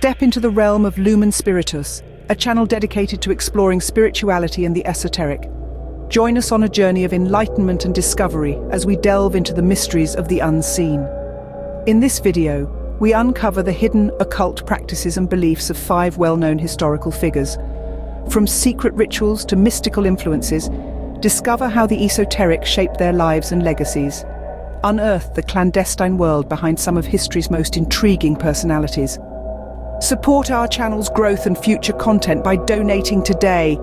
Step into the realm of Lumen Spiritus, a channel dedicated to exploring spirituality and the esoteric. Join us on a journey of enlightenment and discovery as we delve into the mysteries of the unseen. In this video, we uncover the hidden occult practices and beliefs of 5 well-known historical figures. From secret rituals to mystical influences, discover how the esoteric shaped their lives and legacies. Unearth the clandestine world behind some of history's most intriguing personalities. Support our channel's growth and future content by donating today.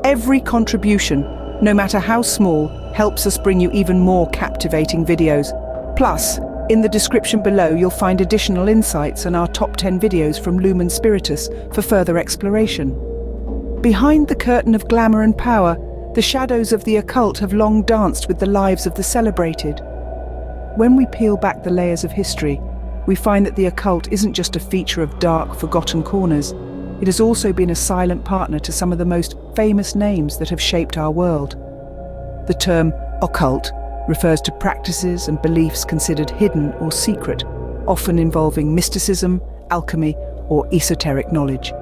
Every contribution, no matter how small, helps us bring you even more captivating videos. Plus, in the description below, you'll find additional insights and our top 10 videos from Lumen Spiritus for further exploration. Behind the curtain of glamour and power, the shadows of the occult have long danced with the lives of the celebrated. When we peel back the layers of history, we find that the occult isn't just a feature of dark, forgotten corners. It has also been a silent partner to some of the most famous names that have shaped our world. The term occult refers to practices and beliefs considered hidden or secret, often involving mysticism, alchemy, or esoteric knowledge.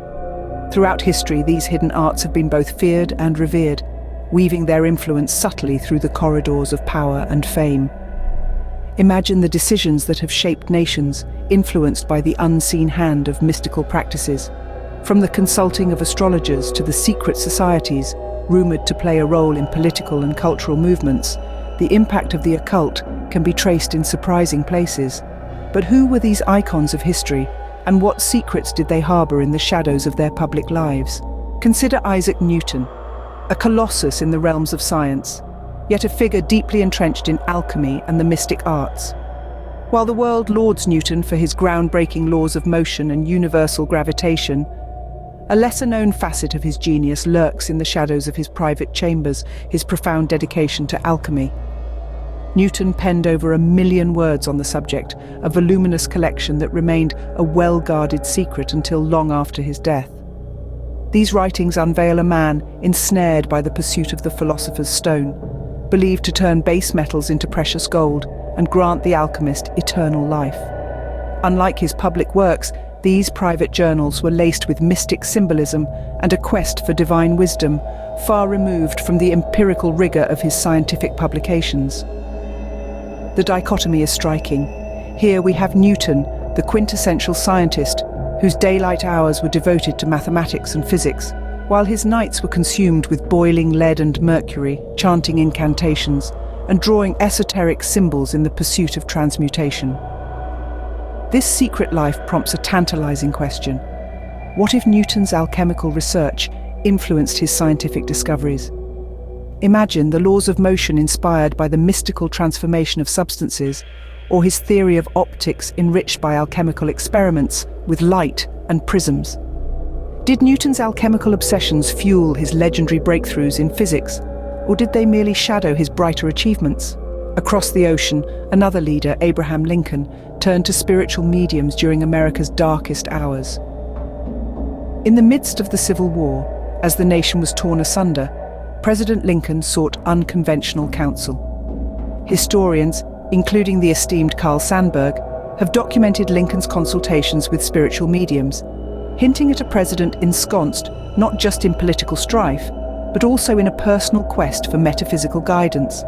Throughout history, these hidden arts have been both feared and revered, weaving their influence subtly through the corridors of power and fame. Imagine the decisions that have shaped nations, influenced by the unseen hand of mystical practices. From the consulting of astrologers to the secret societies, rumored to play a role in political and cultural movements, the impact of the occult can be traced in surprising places. But who were these icons of history, and what secrets did they harbor in the shadows of their public lives? Consider Isaac Newton, a colossus in the realms of science, yet a figure deeply entrenched in alchemy and the mystic arts. While the world lauds Newton for his groundbreaking laws of motion and universal gravitation, a lesser-known facet of his genius lurks in the shadows of his private chambers, his profound dedication to alchemy. Newton penned over 1 million words on the subject, a voluminous collection that remained a well-guarded secret until long after his death. These writings unveil a man ensnared by the pursuit of the philosopher's stone, believed to turn base metals into precious gold and grant the alchemist eternal life. Unlike his public works, these private journals were laced with mystic symbolism and a quest for divine wisdom, far removed from the empirical rigor of his scientific publications. The dichotomy is striking. Here we have Newton, the quintessential scientist, whose daylight hours were devoted to mathematics and physics, while his nights were consumed with boiling lead and mercury, chanting incantations, and drawing esoteric symbols in the pursuit of transmutation. This secret life prompts a tantalizing question. What if Newton's alchemical research influenced his scientific discoveries? Imagine the laws of motion inspired by the mystical transformation of substances, or his theory of optics enriched by alchemical experiments with light and prisms. Did Newton's alchemical obsessions fuel his legendary breakthroughs in physics, or did they merely shadow his brighter achievements? Across the ocean, another leader, Abraham Lincoln, turned to spiritual mediums during America's darkest hours. In the midst of the Civil War, as the nation was torn asunder, President Lincoln sought unconventional counsel. Historians, including the esteemed Carl Sandburg, have documented Lincoln's consultations with spiritual mediums, hinting at a president ensconced not just in political strife, but also in a personal quest for metaphysical guidance.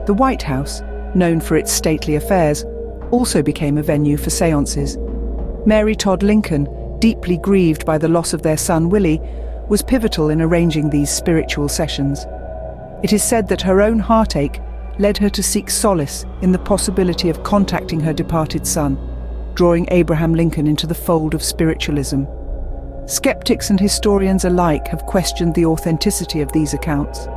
The White House, known for its stately affairs, also became a venue for seances. Mary Todd Lincoln, deeply grieved by the loss of their son Willie, was pivotal in arranging these spiritual sessions. It is said that her own heartache led her to seek solace in the possibility of contacting her departed son, drawing Abraham Lincoln into the fold of spiritualism. Skeptics and historians alike have questioned the authenticity of these accounts.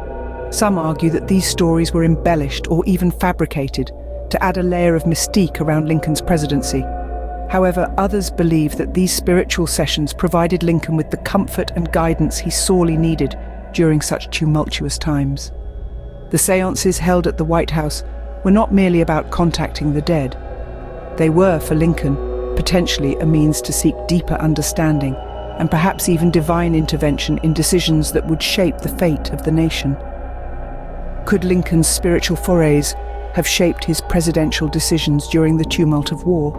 Some argue that these stories were embellished or even fabricated to add a layer of mystique around Lincoln's presidency. However, others believe that these spiritual sessions provided Lincoln with the comfort and guidance he sorely needed during such tumultuous times. The seances held at the White House were not merely about contacting the dead. They were, for Lincoln, potentially a means to seek deeper understanding and perhaps even divine intervention in decisions that would shape the fate of the nation. Could Lincoln's spiritual forays have shaped his presidential decisions during the tumult of war?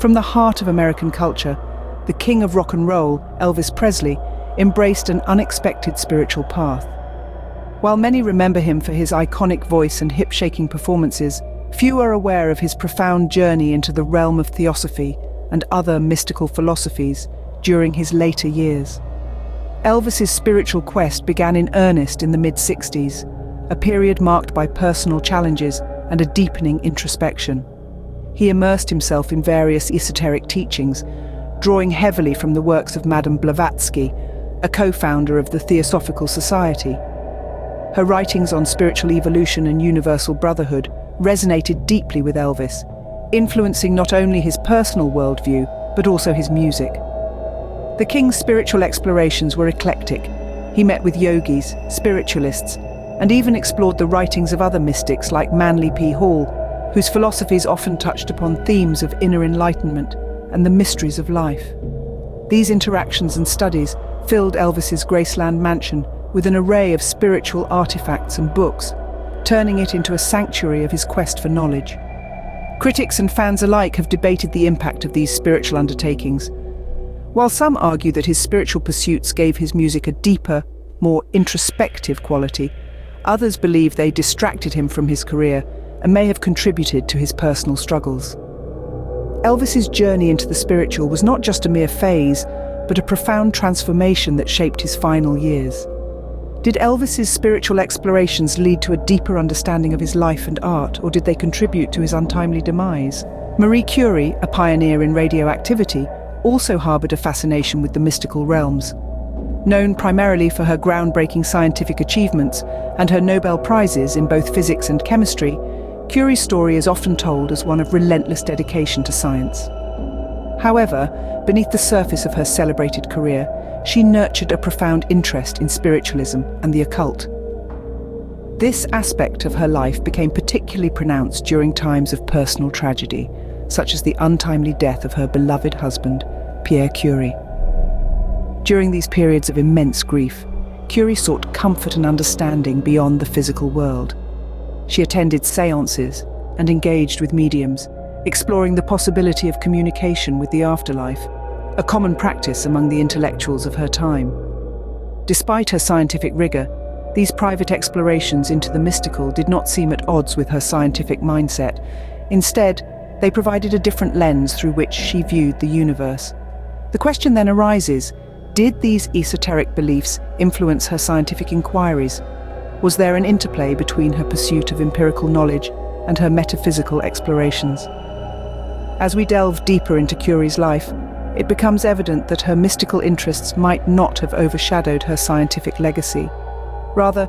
From the heart of American culture, the king of rock and roll, Elvis Presley, embraced an unexpected spiritual path. While many remember him for his iconic voice and hip-shaking performances, few are aware of his profound journey into the realm of theosophy and other mystical philosophies during his later years. Elvis's spiritual quest began in earnest in the mid-60s, a period marked by personal challenges and a deepening introspection. He immersed himself in various esoteric teachings, drawing heavily from the works of Madame Blavatsky, a co-founder of the Theosophical Society. Her writings on spiritual evolution and universal brotherhood resonated deeply with Elvis, influencing not only his personal worldview, but also his music. The king's spiritual explorations were eclectic. He met with yogis, spiritualists, and even explored the writings of other mystics like Manly P. Hall, whose philosophies often touched upon themes of inner enlightenment and the mysteries of life. These interactions and studies filled Elvis's Graceland mansion with an array of spiritual artifacts and books, turning it into a sanctuary of his quest for knowledge. Critics and fans alike have debated the impact of these spiritual undertakings. While some argue that his spiritual pursuits gave his music a deeper, more introspective quality, others believe they distracted him from his career and may have contributed to his personal struggles. Elvis's journey into the spiritual was not just a mere phase, but a profound transformation that shaped his final years. Did Elvis's spiritual explorations lead to a deeper understanding of his life and art, or did they contribute to his untimely demise? Marie Curie, a pioneer in radioactivity, also harbored a fascination with the mystical realms. Known primarily for her groundbreaking scientific achievements and her Nobel Prizes in both physics and chemistry, Curie's story is often told as one of relentless dedication to science. However, beneath the surface of her celebrated career, she nurtured a profound interest in spiritualism and the occult. This aspect of her life became particularly pronounced during times of personal tragedy, such as the untimely death of her beloved husband, Pierre Curie. During these periods of immense grief, Curie sought comfort and understanding beyond the physical world. She attended seances and engaged with mediums, exploring the possibility of communication with the afterlife, a common practice among the intellectuals of her time. Despite her scientific rigor, these private explorations into the mystical did not seem at odds with her scientific mindset. Instead, they provided a different lens through which she viewed the universe. The question then arises, did these esoteric beliefs influence her scientific inquiries? Was there an interplay between her pursuit of empirical knowledge and her metaphysical explorations? As we delve deeper into Curie's life, it becomes evident that her mystical interests might not have overshadowed her scientific legacy. Rather,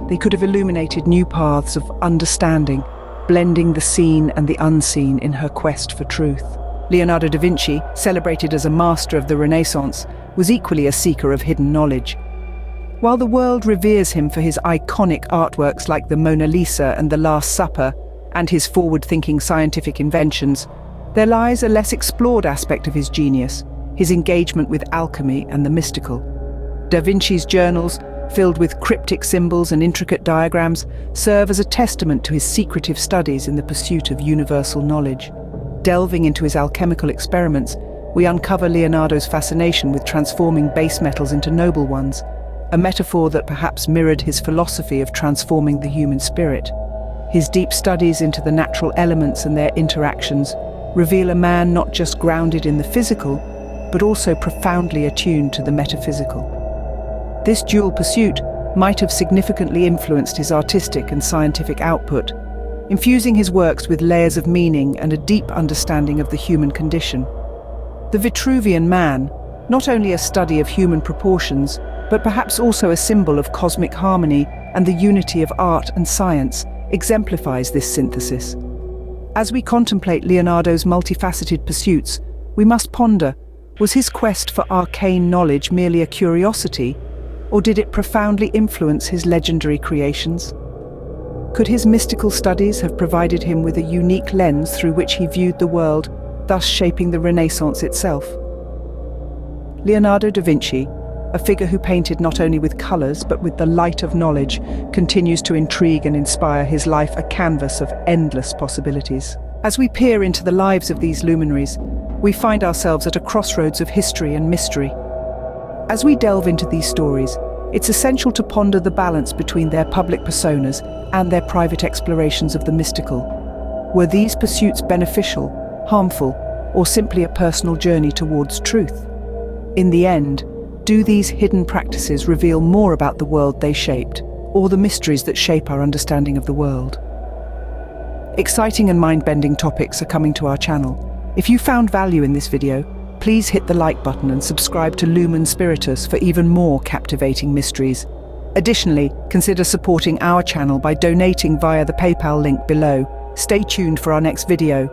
they could have illuminated new paths of understanding, blending the seen and the unseen in her quest for truth. Leonardo da Vinci, celebrated as a master of the Renaissance, was equally a seeker of hidden knowledge. While the world reveres him for his iconic artworks like the Mona Lisa and the Last Supper, and his forward-thinking scientific inventions, there lies a less explored aspect of his genius, his engagement with alchemy and the mystical. Da Vinci's journals, filled with cryptic symbols and intricate diagrams, serve as a testament to his secretive studies in the pursuit of universal knowledge. Delving into his alchemical experiments, we uncover Leonardo's fascination with transforming base metals into noble ones, a metaphor that perhaps mirrored his philosophy of transforming the human spirit. His deep studies into the natural elements and their interactions reveal a man not just grounded in the physical, but also profoundly attuned to the metaphysical. This dual pursuit might have significantly influenced his artistic and scientific output, infusing his works with layers of meaning and a deep understanding of the human condition. The Vitruvian Man, not only a study of human proportions, but perhaps also a symbol of cosmic harmony and the unity of art and science, exemplifies this synthesis. As we contemplate Leonardo's multifaceted pursuits, we must ponder, was his quest for arcane knowledge merely a curiosity, or did it profoundly influence his legendary creations? Could his mystical studies have provided him with a unique lens through which he viewed the world, thus shaping the Renaissance itself? Leonardo da Vinci, a figure who painted not only with colours but with the light of knowledge, continues to intrigue and inspire, his life a canvas of endless possibilities. As we peer into the lives of these luminaries, we find ourselves at a crossroads of history and mystery. As we delve into these stories, it's essential to ponder the balance between their public personas and their private explorations of the mystical. Were these pursuits beneficial, harmful, or simply a personal journey towards truth? In the end, do these hidden practices reveal more about the world they shaped, or the mysteries that shape our understanding of the world? Exciting and mind-bending topics are coming to our channel. If you found value in this video, please hit the like button and subscribe to Lumen Spiritus for even more captivating mysteries. Additionally, consider supporting our channel by donating via the PayPal link below. Stay tuned for our next video.